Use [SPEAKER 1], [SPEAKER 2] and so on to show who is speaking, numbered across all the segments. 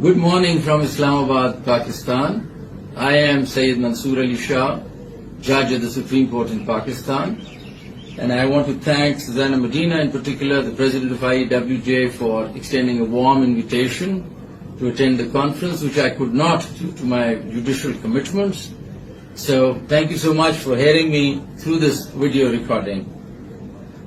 [SPEAKER 1] Good morning from Islamabad, Pakistan. I am Syed Mansoor Ali Shah, Judge of the Supreme Court in Pakistan. And I want to thank Susanna Medina, in particular, the President of IAWJ, for extending a warm invitation to attend the conference, which I could not due to my judicial commitments. So thank you so much for hearing me through this video recording.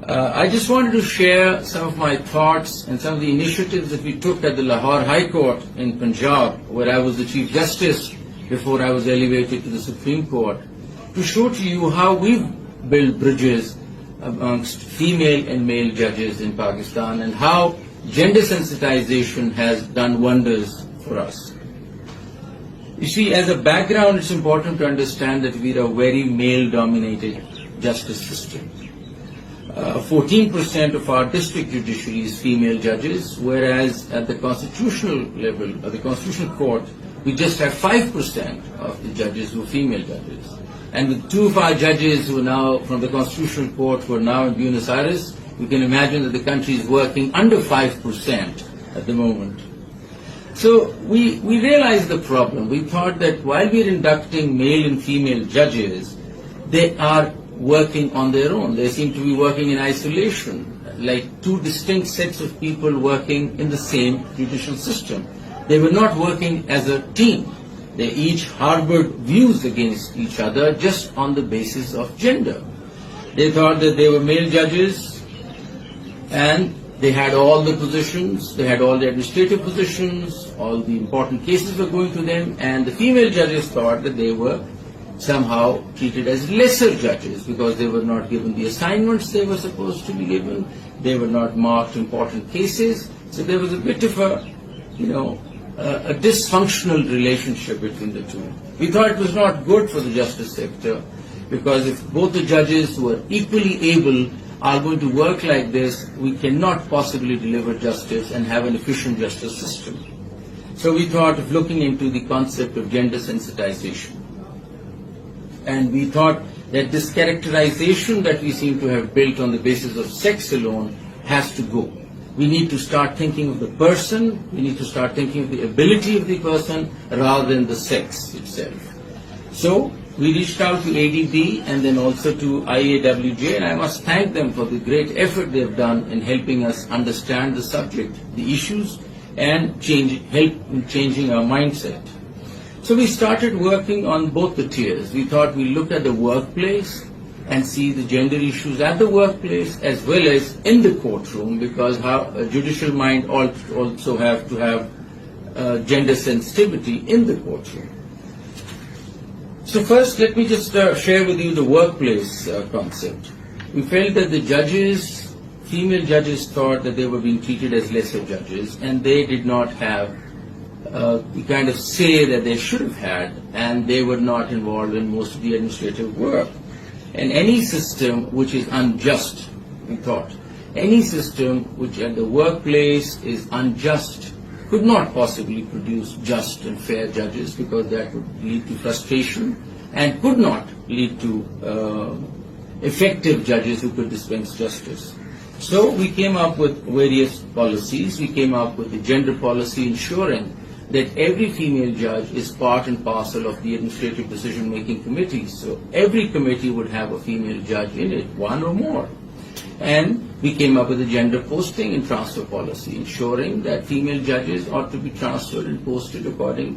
[SPEAKER 1] I just wanted to share some of my thoughts and some of the initiatives that we took at the Lahore High Court in Punjab, where I was the Chief Justice before I was elevated to the Supreme Court, to show to you how we've built bridges amongst female and male judges in Pakistan and how gender sensitization has done wonders for us. You see, as a background, it's important to understand that we are a very male-dominated justice system. 14% of our district judiciary is female judges, whereas at the constitutional level, or the constitutional court, we just have 5% of the judges who are female judges. And with two of our judges who are now from the constitutional court who are now in Buenos Aires, you can imagine that the country is working under 5% at the moment. So we realized the problem. We thought that while we are inducting male and female judges, they are working on their own. They seem to be working in isolation, like two distinct sets of people working in the same judicial system. They were not working as a team. They each harbored views against each other just on the basis of gender. They thought that they were male judges and they had all the positions, they had all the administrative positions, all the important cases were going to them, and the female judges thought that they were somehow treated as lesser judges because they were not given the assignments they were supposed to be given, they were not marked important cases, so there was a bit of a dysfunctional relationship between the two. We thought it was not good for the justice sector because if both the judges who are equally able are going to work like this, we cannot possibly deliver justice and have an efficient justice system. So we thought of looking into the concept of gender sensitization. And we thought that this characterization that we seem to have built on the basis of sex alone has to go. We need to start thinking of the person, we need to start thinking of the ability of the person rather than the sex itself. So we reached out to ADB and then also to IAWJ, and I must thank them for the great effort they have done in helping us understand the subject, the issues, and help in changing our mindset. So we started working on both the tiers. We thought we looked at the workplace and see the gender issues at the workplace as well as in the courtroom, because a judicial mind also have to have gender sensitivity in the courtroom. So first, let me just share with you the workplace concept. We felt that the judges, female judges, thought that they were being treated as lesser judges and they did not have the kind of say that they should have had, and they were not involved in most of the administrative work. And any system which is unjust, we thought, any system which at the workplace is unjust could not possibly produce just and fair judges, because that would lead to frustration and could not lead to effective judges who could dispense justice. So we came up with various policies. We came up with the gender policy ensuring that every female judge is part and parcel of the administrative decision-making committees. So every committee would have a female judge in it, one or more. And we came up with a gender posting and transfer policy, ensuring that female judges ought to be transferred and posted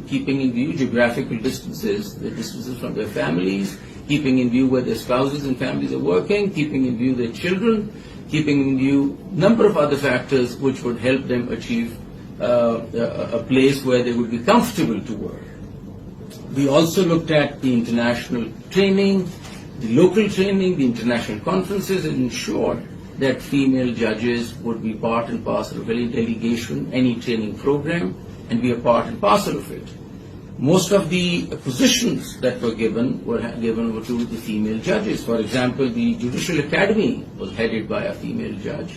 [SPEAKER 1] keeping in view geographical distances, the distances from their families, keeping in view where their spouses and families are working, keeping in view their children, keeping in view a number of other factors which would help them achieve a place where they would be comfortable to work. We also looked at the international training, the local training, the international conferences, and ensured that female judges would be part and parcel of any delegation, any training program, and be a part and parcel of it. Most of the positions that were given to the female judges. For example, the Judicial Academy was headed by a female judge.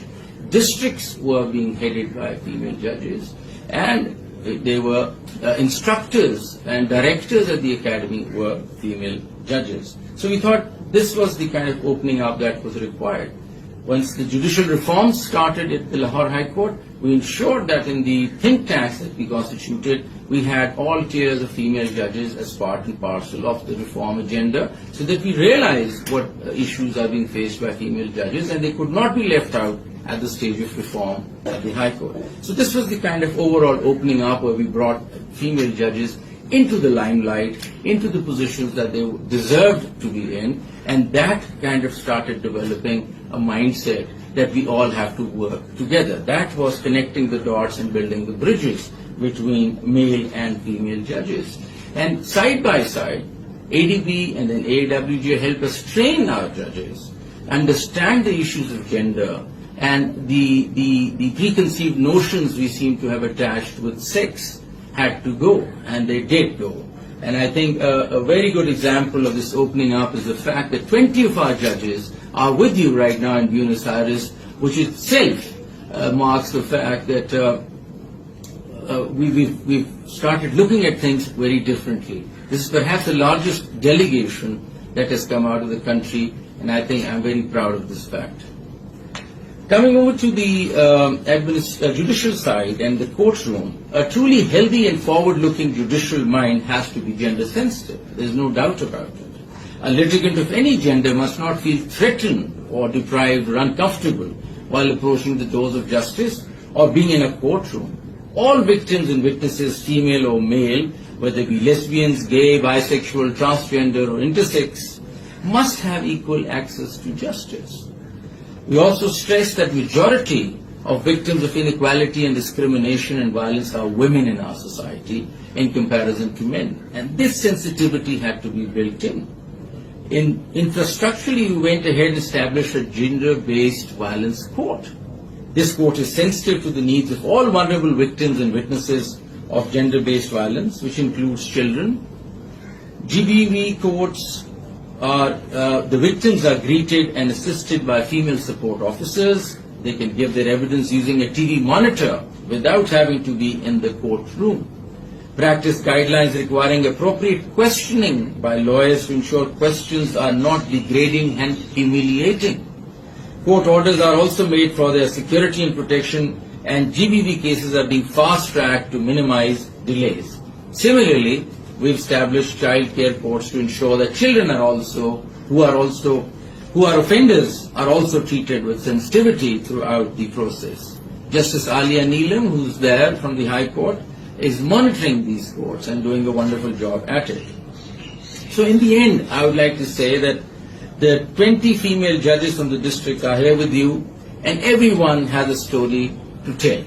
[SPEAKER 1] Districts were being headed by female judges, and they were instructors and directors at the academy were female judges. So we thought this was the kind of opening up that was required. Once the judicial reforms started at the Lahore High Court, we ensured that in the think tanks that we constituted, we had all tiers of female judges as part and parcel of the reform agenda, so that we realized what issues are being faced by female judges, and they could not be left out at the stage of reform at the High Court. So this was the kind of overall opening up where we brought female judges into the limelight, into the positions that they deserved to be in, and that kind of started developing a mindset that we all have to work together. That was connecting the dots and building the bridges between male and female judges. And side by side, ADB and then AWJ help us train our judges, understand the issues of gender, and the preconceived notions we seem to have attached with sex had to go, and they did go. And I think a very good example of this opening up is the fact that 20 of our judges are with you right now in Buenos Aires, which itself marks the fact that we've started looking at things very differently. This is perhaps the largest delegation that has come out of the country, and I think I'm very proud of this fact. Coming over to the judicial side and the courtroom, a truly healthy and forward-looking judicial mind has to be gender sensitive. There's no doubt about it. A litigant of any gender must not feel threatened or deprived or uncomfortable while approaching the doors of justice or being in a courtroom. All victims and witnesses, female or male, whether they be lesbians, gay, bisexual, transgender or intersex, must have equal access to justice. We also stress that majority of victims of inequality and discrimination and violence are women in our society in comparison to men. And this sensitivity had to be built in. Infrastructurally, we went ahead and established a gender-based violence court. This court is sensitive to the needs of all vulnerable victims and witnesses of gender-based violence, which includes children. GBV courts the victims are greeted and assisted by female support officers. They can give their evidence using a TV monitor without having to be in the courtroom. Practice guidelines requiring appropriate questioning by lawyers to ensure questions are not degrading and humiliating. Court orders are also made for their security and protection, and GBV cases are being fast-tracked to minimize delays. Similarly, we've established child care courts to ensure that children who are offenders are also treated with sensitivity throughout the process. Justice Alia Neelam, who's there from the High Court, is monitoring these courts and doing a wonderful job at it. So in the end, I would like to say that the 20 female judges from the district are here with you, and everyone has a story to tell.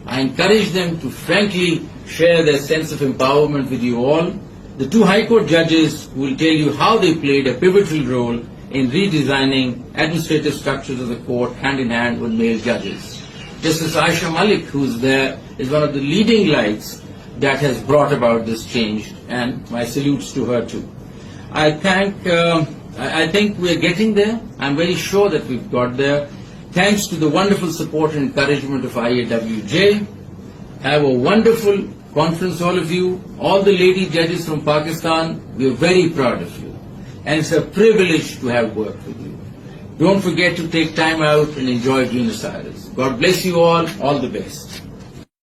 [SPEAKER 1] I encourage them to frankly share their sense of empowerment with you all. The 2 High Court judges will tell you how they played a pivotal role in redesigning administrative structures of the court hand in hand with male judges. Justice Aisha Malik, who's there, is one of the leading lights that has brought about this change, and my salutes to her too. I think we're getting there. I'm very sure that we've got there. Thanks to the wonderful support and encouragement of IAWJ. Have a wonderful conference, all of you. All the lady judges from Pakistan, we're very proud of you. And it's a privilege to have worked with you. Don't forget to take time out and enjoy Buenos Aires. God bless you all the best.